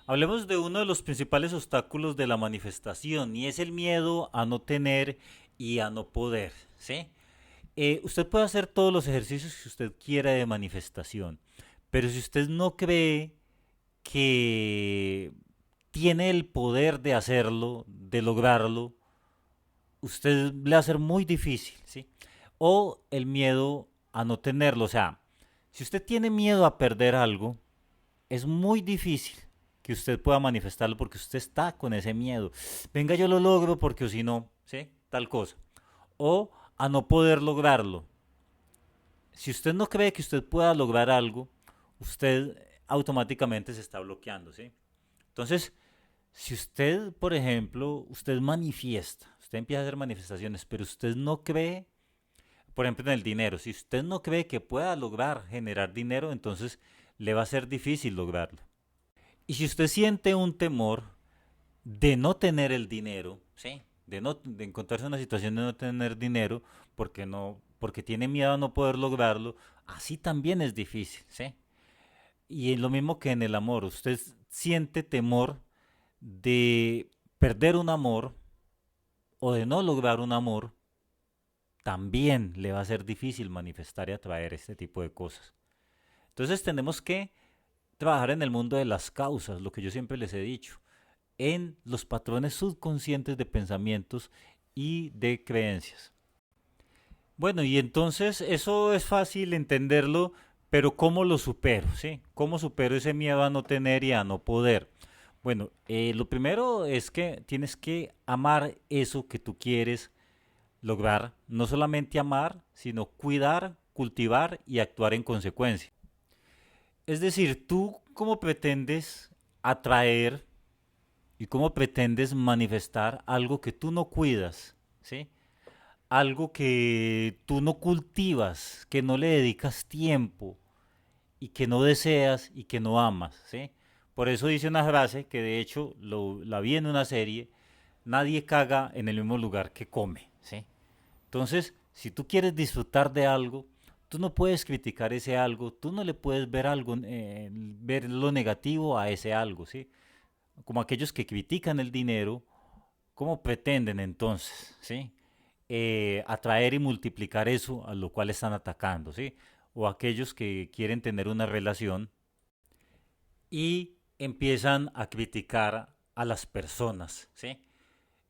Hablemos de uno de los principales obstáculos de la manifestación y es el miedo a no tener y a no poder, ¿sí? Usted puede hacer todos los ejercicios que usted quiera de manifestación, pero si usted no cree que tiene el poder de hacerlo, de lograrlo, usted le va a ser muy difícil, ¿sí? O el miedo a no tenerlo, o sea, si usted tiene miedo a perder algo, es muy difícil que usted pueda manifestarlo porque usted está con ese miedo. Venga, yo lo logro porque o si no, ¿sí? Tal cosa. O a no poder lograrlo. Si usted no cree que usted pueda lograr algo, usted automáticamente se está bloqueando, ¿sí? Entonces, si usted, por ejemplo, usted manifiesta, usted empieza a hacer manifestaciones, pero usted no cree, por ejemplo, en el dinero, si usted no cree que pueda lograr generar dinero, entonces le va a ser difícil lograrlo. Y si usted siente un temor de no tener el dinero, ¿sí? De encontrarse en una situación de no tener dinero porque tiene miedo a no poder lograrlo, así también es difícil, ¿sí? Y es lo mismo que en el amor, usted siente temor de perder un amor o de no lograr un amor, también le va a ser difícil manifestar y atraer este tipo de cosas. Entonces tenemos que trabajar en el mundo de las causas, lo que yo siempre les he dicho, en los patrones subconscientes de pensamientos y de creencias. Bueno, y entonces eso es fácil entenderlo, pero ¿cómo lo supero? ¿Sí? ¿Cómo supero ese miedo a no tener y a no poder? Bueno, lo primero es que tienes que amar eso que tú quieres lograr. No solamente amar, sino cuidar, cultivar y actuar en consecuencia. Es decir, tú cómo pretendes atraer y cómo pretendes manifestar algo que tú no cuidas, ¿sí? Algo que tú no cultivas, que no le dedicas tiempo y que no deseas y que no amas, ¿sí? Por eso dice una frase que de hecho la vi en una serie, nadie caga en el mismo lugar que come, ¿sí? Entonces, si tú quieres disfrutar de algo, tú no puedes criticar ese algo, tú no le puedes ver algo, ver lo negativo a ese algo, ¿sí? Como aquellos que critican el dinero, ¿cómo pretenden entonces, sí? Atraer y multiplicar eso a lo cual están atacando, ¿sí? O aquellos que quieren tener una relación y empiezan a criticar a las personas, ¿sí?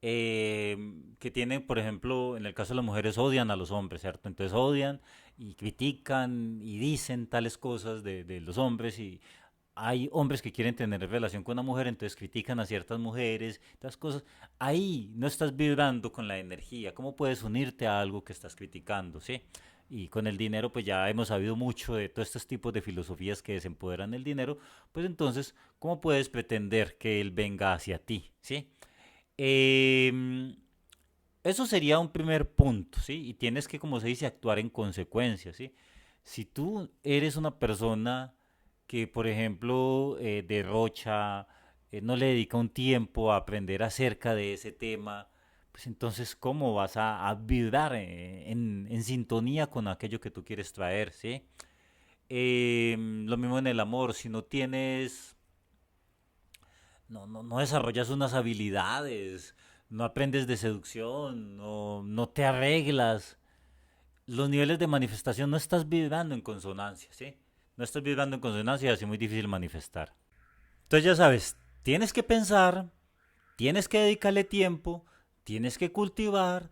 Que tienen, por ejemplo, en el caso de las mujeres odian a los hombres, ¿cierto? Entonces odian y critican y dicen tales cosas de los hombres y hay hombres que quieren tener relación con una mujer, entonces critican a ciertas mujeres, estas cosas. Ahí no estás vibrando con la energía. ¿Cómo puedes unirte a algo que estás criticando, sí? Y con el dinero, pues ya hemos sabido mucho de todos estos tipos de filosofías que desempoderan el dinero. Pues entonces, ¿cómo puedes pretender que él venga hacia ti, sí? Eh, Eso sería un primer punto, ¿sí? Y tienes que, como se dice, actuar en consecuencia, ¿sí? Si tú eres una persona que, por ejemplo, derrocha, no le dedica un tiempo a aprender acerca de ese tema, pues entonces, ¿cómo vas a vibrar en sintonía con aquello que tú quieres traer, ¿sí? Lo mismo en el amor, si no tienes no desarrollas unas habilidades, no aprendes de seducción, no te arreglas. Los niveles de manifestación no estás vibrando en consonancia, ¿sí? No estás vibrando en consonancia y así es muy difícil manifestar. Entonces ya sabes, tienes que pensar, tienes que dedicarle tiempo, tienes que cultivar,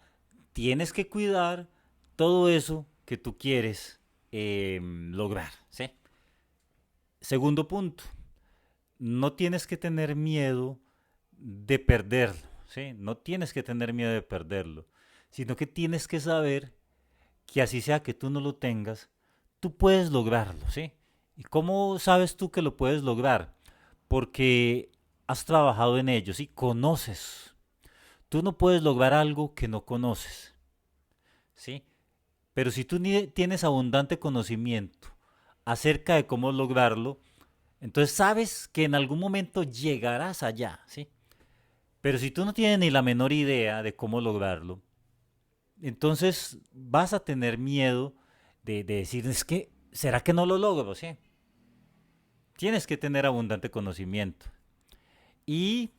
tienes que cuidar todo eso que tú quieres lograr, ¿sí? Segundo punto, no tienes que tener miedo de perderlo, ¿sí? No tienes que tener miedo de perderlo, sino que tienes que saber que así sea que tú no lo tengas, tú puedes lograrlo, ¿sí? ¿Y cómo sabes tú que lo puedes lograr? Porque has trabajado en ello, ¿sí? Conoces. Tú no puedes lograr algo que no conoces, ¿sí? Pero si tú tienes abundante conocimiento acerca de cómo lograrlo, entonces sabes que en algún momento llegarás allá, ¿sí? Pero si tú no tienes ni la menor idea de cómo lograrlo, entonces vas a tener miedo de decir, es que, ¿será que no lo logro? ¿Sí? Tienes que tener abundante conocimiento. Y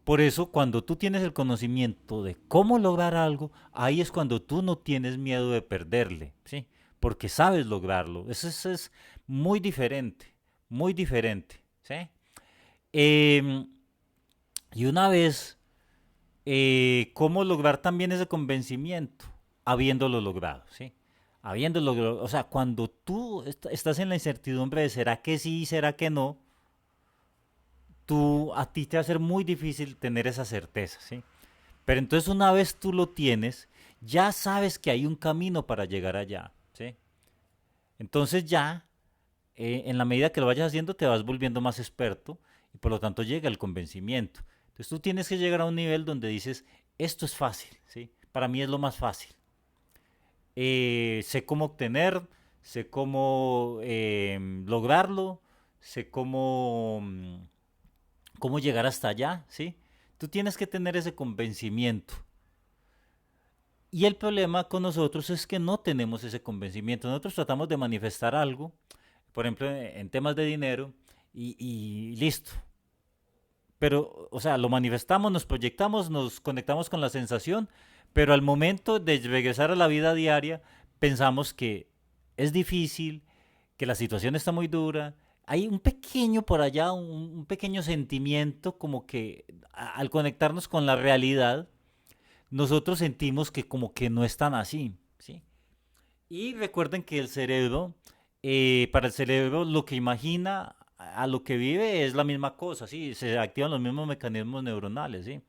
por eso cuando tú tienes el conocimiento de cómo lograr algo, ahí es cuando tú no tienes miedo de perderle, ¿sí? Porque sabes lograrlo. Eso es muy diferente, muy diferente, ¿sí? Em, y una vez, ¿cómo lograr también ese convencimiento? Habiéndolo logrado, ¿sí? Habiéndolo logrado, o sea, cuando tú estás en la incertidumbre de será que sí, será que no, a ti te va a ser muy difícil tener esa certeza, ¿sí? Pero entonces una vez tú lo tienes, ya sabes que hay un camino para llegar allá, ¿sí? Entonces ya, en la medida que lo vayas haciendo, te vas volviendo más experto y por lo tanto llega el convencimiento. Entonces tú tienes que llegar a un nivel donde dices, esto es fácil, ¿sí? Para mí es lo más fácil. Sé cómo obtener, sé cómo lograrlo, sé cómo llegar hasta allá, ¿sí? Tú tienes que tener ese convencimiento. Y el problema con nosotros es que no tenemos ese convencimiento. Nosotros tratamos de manifestar algo, por ejemplo, en temas de dinero, y listo. Pero, o sea, lo manifestamos, nos proyectamos, nos conectamos con la sensación, pero al momento de regresar a la vida diaria, pensamos que es difícil, que la situación está muy dura. Hay un pequeño por allá, un pequeño sentimiento como que al conectarnos con la realidad, nosotros sentimos que como que no es tan así, ¿sí? Y recuerden que el cerebro, para el cerebro, lo que imagina a lo que vive es la misma cosa, ¿sí? Se activan los mismos mecanismos neuronales, ¿sí?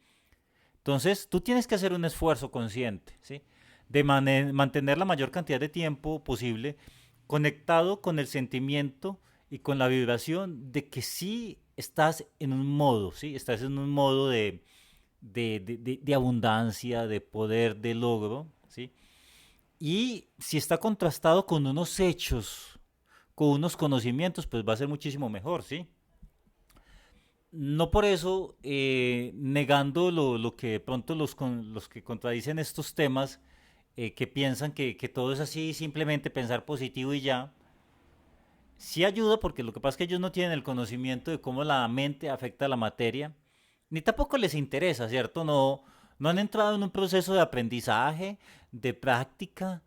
Entonces, tú tienes que hacer un esfuerzo consciente, ¿sí? De mantener la mayor cantidad de tiempo posible conectado con el sentimiento y con la vibración de que sí estás en un modo, ¿sí? Estás en un modo de abundancia, de poder, de logro, ¿sí? Y si está contrastado con unos hechos, con unos conocimientos, pues va a ser muchísimo mejor, ¿sí? No por eso, negando lo que de pronto los que contradicen estos temas, que piensan que todo es así, simplemente pensar positivo y ya, sí ayuda porque lo que pasa es que ellos no tienen el conocimiento de cómo la mente afecta a la materia, ni tampoco les interesa, ¿cierto? No, no han entrado en un proceso de aprendizaje, de práctica,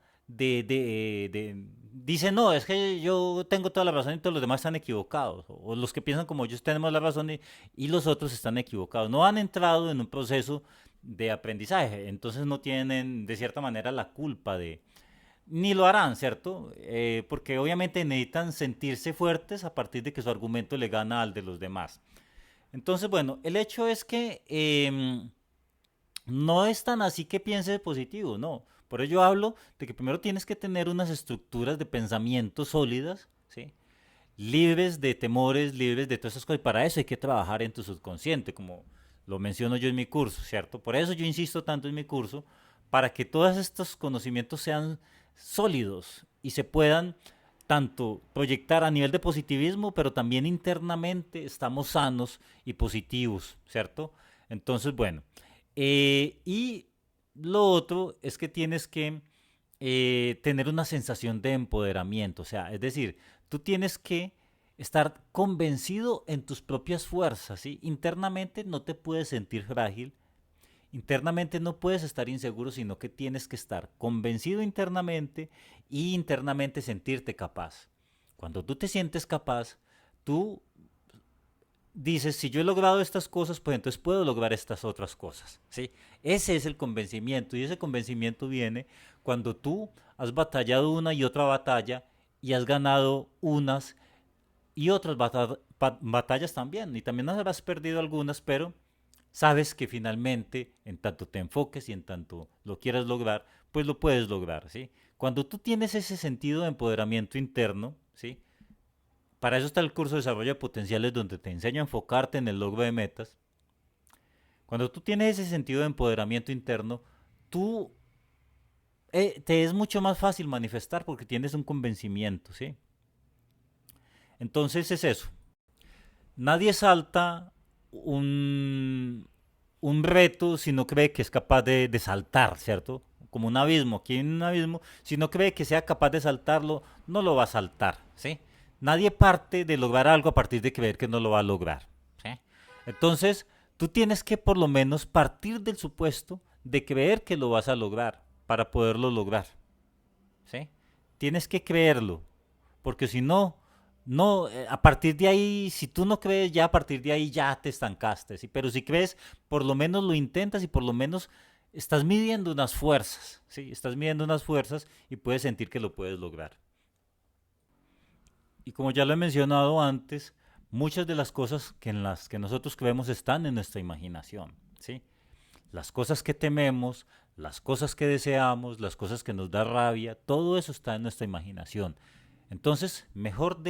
dicen, no, es que yo tengo toda la razón y todos los demás están equivocados, o los que piensan como ellos tenemos la razón y los otros están equivocados. No han entrado en un proceso de aprendizaje, entonces no tienen de cierta manera la culpa ni lo harán, ¿cierto? Porque obviamente necesitan sentirse fuertes a partir de que su argumento le gana al de los demás. Entonces, bueno, el hecho es que no es tan así que piense positivo, no. Por ello hablo de que primero tienes que tener unas estructuras de pensamiento sólidas, ¿sí? Libres de temores, libres de todas esas cosas. Y para eso hay que trabajar en tu subconsciente, como lo menciono yo en mi curso, ¿cierto? Por eso yo insisto tanto en mi curso, para que todos estos conocimientos sean sólidos y se puedan tanto proyectar a nivel de positivismo, pero también internamente estamos sanos y positivos, ¿cierto? Entonces, bueno, y lo otro es que tienes que tener una sensación de empoderamiento, o sea, es decir, tú tienes que estar convencido en tus propias fuerzas, ¿sí? Internamente no te puedes sentir frágil, internamente no puedes estar inseguro, sino que tienes que estar convencido internamente y internamente sentirte capaz. Cuando tú te sientes capaz, tú dices, si yo he logrado estas cosas, pues entonces puedo lograr estas otras cosas, ¿sí? Ese es el convencimiento y ese convencimiento viene cuando tú has batallado una y otra batalla y has ganado unas y otras batallas también, y también habrás perdido algunas, pero sabes que finalmente, en tanto te enfoques y en tanto lo quieras lograr, pues lo puedes lograr, ¿sí? Cuando tú tienes ese sentido de empoderamiento interno, ¿sí? Para eso está el curso de desarrollo de potenciales donde te enseño a enfocarte en el logro de metas. Cuando tú tienes ese sentido de empoderamiento interno, tú te es mucho más fácil manifestar porque tienes un convencimiento, ¿sí? Entonces es eso. Nadie salta un reto si no cree que es capaz de saltar, ¿cierto? Como un abismo, aquí hay un abismo, si no cree que sea capaz de saltarlo, no lo va a saltar, ¿sí? Nadie parte de lograr algo a partir de creer que no lo va a lograr, ¿sí? Entonces, tú tienes que por lo menos partir del supuesto de creer que lo vas a lograr para poderlo lograr, ¿sí? Tienes que creerlo, porque si no, a partir de ahí, si tú no crees, ya a partir de ahí ya te estancaste, ¿sí? Pero si crees, por lo menos lo intentas y por lo menos estás midiendo unas fuerzas, ¿sí? Estás midiendo unas fuerzas y puedes sentir que lo puedes lograr. Y como ya lo he mencionado antes, muchas de las cosas que en las que nosotros creemos están en nuestra imaginación, ¿sí? Las cosas que tememos, las cosas que deseamos, las cosas que nos da rabia, todo eso está en nuestra imaginación. Entonces, mejor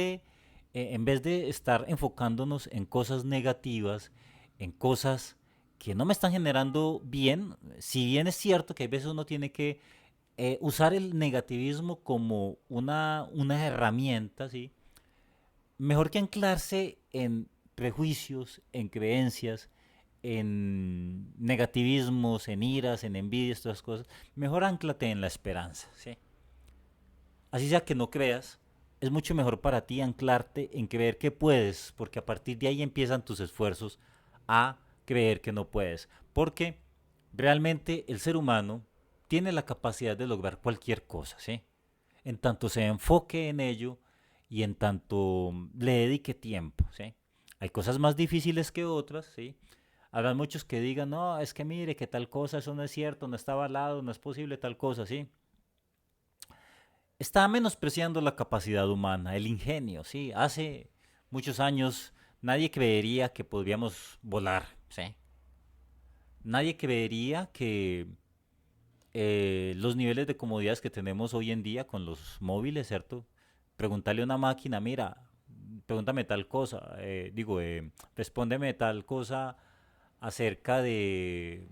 en vez de estar enfocándonos en cosas negativas, en cosas que no me están generando bien, si bien es cierto que a veces uno tiene que usar el negativismo como una herramienta, ¿sí? Mejor que anclarse en prejuicios, en creencias, en negativismos, en iras, en envidias, todas esas cosas, mejor anclate en la esperanza, ¿sí? Así sea que no creas, es mucho mejor para ti anclarte en creer que puedes, porque a partir de ahí empiezan tus esfuerzos a creer que no puedes. Porque realmente el ser humano tiene la capacidad de lograr cualquier cosa, ¿sí? En tanto se enfoque en ello y en tanto le dedique tiempo, ¿sí? Hay cosas más difíciles que otras, ¿sí? Habrá muchos que digan, no, es que mire que tal cosa, eso no es cierto, no está avalado, no es posible tal cosa, ¿sí? Está menospreciando la capacidad humana, el ingenio, ¿sí? Hace muchos años nadie creería que podríamos volar, ¿sí? Nadie creería que los niveles de comodidades que tenemos hoy en día con los móviles, ¿cierto? Preguntarle a una máquina, mira, pregúntame tal cosa, respóndeme tal cosa acerca de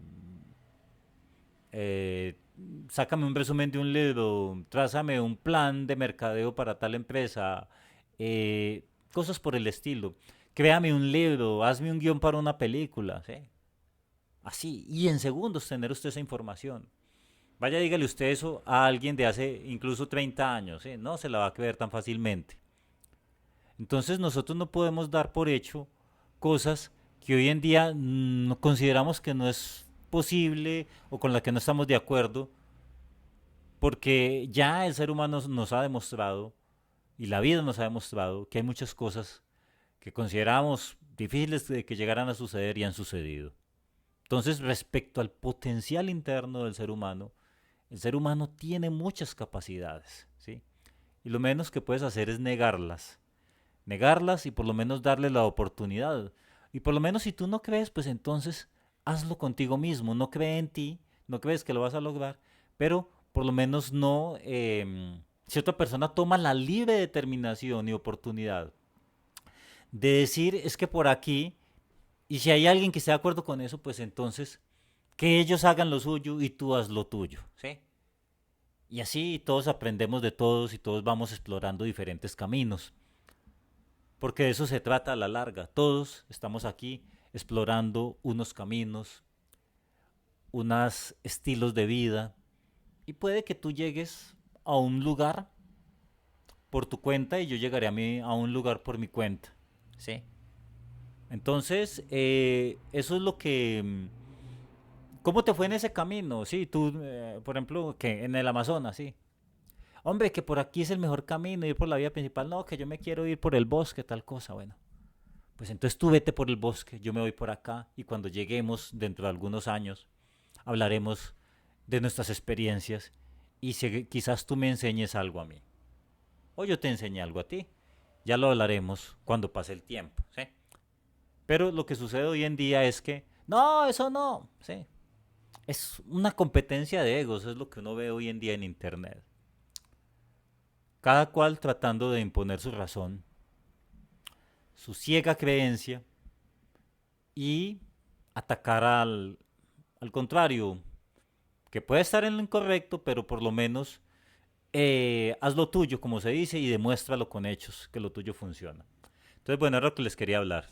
eh, sácame un resumen de un libro, trázame un plan de mercadeo para tal empresa, cosas por el estilo. Créame un libro, hazme un guión para una película, ¿sí? Así, y en segundos tener usted esa información. Vaya, dígale usted eso a alguien de hace incluso 30 años, ¿sí? No se la va a creer tan fácilmente. Entonces nosotros no podemos dar por hecho cosas que hoy en día consideramos que no es posible o con las que no estamos de acuerdo, porque ya el ser humano nos ha demostrado, y la vida nos ha demostrado, que hay muchas cosas que consideramos difíciles de que llegaran a suceder y han sucedido. Entonces, respecto al potencial interno del ser humano, el ser humano tiene muchas capacidades, ¿sí? Y lo menos que puedes hacer es negarlas. Negarlas y por lo menos darle la oportunidad. Y por lo menos si tú no crees, pues entonces hazlo contigo mismo. No cree en ti, no crees que lo vas a lograr, pero por lo menos no, si otra persona toma la libre determinación y oportunidad de decir es que por aquí, y si hay alguien que esté de acuerdo con eso, pues entonces que ellos hagan lo suyo y tú haz lo tuyo, ¿sí? Y así todos aprendemos de todos y todos vamos explorando diferentes caminos, porque de eso se trata a la larga. Todos estamos aquí explorando unos caminos, unos estilos de vida, y puede que tú llegues a un lugar por tu cuenta y yo llegaré a un lugar por mi cuenta, ¿sí? Entonces, eso es lo que... ¿Cómo te fue en ese camino? Sí, tú, por ejemplo, que en el Amazonas, sí. Hombre, que por aquí es el mejor camino, ir por la vía principal. No, que yo me quiero ir por el bosque, tal cosa. Bueno, pues entonces tú vete por el bosque, yo me voy por acá y cuando lleguemos dentro de algunos años hablaremos de nuestras experiencias y quizás tú me enseñes algo a mí o yo te enseñe algo a ti. Ya lo hablaremos cuando pase el tiempo, ¿sí? Pero lo que sucede hoy en día es que, no, eso no, ¿sí? Es una competencia de egos, es lo que uno ve hoy en día en Internet. Cada cual tratando de imponer su razón, su ciega creencia y atacar al contrario, que puede estar en lo incorrecto, pero por lo menos haz lo tuyo, como se dice, y demuéstralo con hechos, que lo tuyo funciona. Entonces, bueno, era lo que les quería hablar.